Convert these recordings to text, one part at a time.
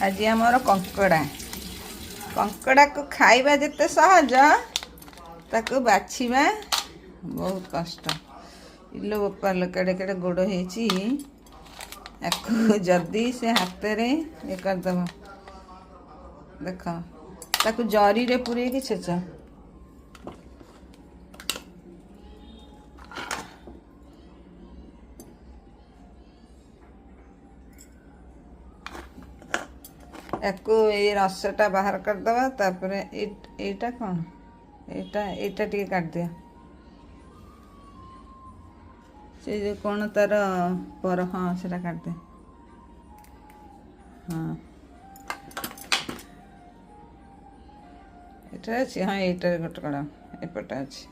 आज आमर कंकड़ा कंकड़ा को खाइबा जिते सहज ताको बाछिबा बहुत कष्ट। इलो बोपाल केड़े केड़े गोड़ होती जदि से हाथ रे ये करदब देख ताकू जरी रे पूरे की छेच याकू ये रसटा बाहर करदबा तापरे एटा कौन एटा टे काट दिया से जो कौन तार पर हाँ से काट दे हाँ एटा अच्छी हाँ एटा गोटे कड़ा एपटा अच्छी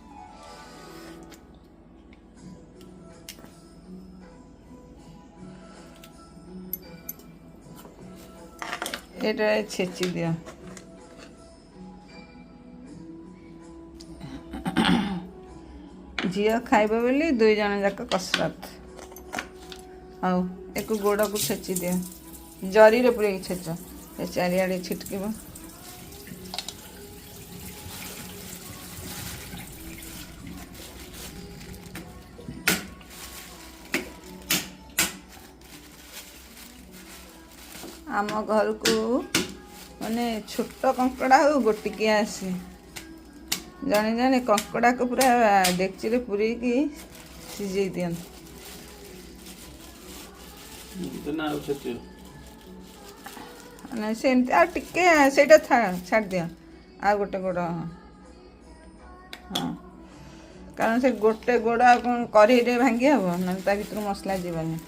एटा छेची दिया झील खाइब बोली दुई जन जाक कसरत आउ एक गोड़ को छेची दिया जरी रे पूरे छेच चारिआडे छिटक आम घर को माने छोट कंकड़ा हो गोटिकिया आसे जने जने कंकड़ा को पूरा डेक्ची रे पूरी की सिझे दियन ना सेमती आ टिके सेटा छाड़ दिया आ गोटे गोड़ हाँ कारण से गोटे गोड़ कढ़ई रे भांगी हम ना ता भीतर मसला जीवन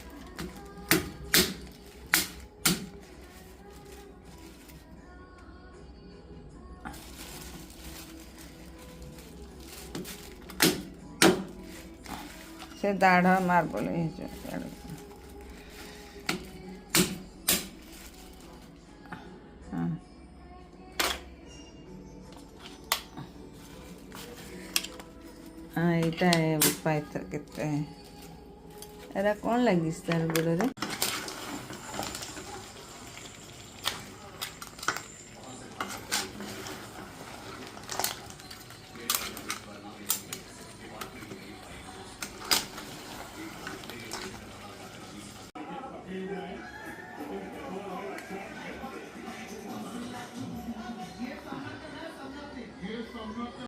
से दाढ़ मार्बल हाँ यहाँ पाइथर के कौन लगी तार गोड़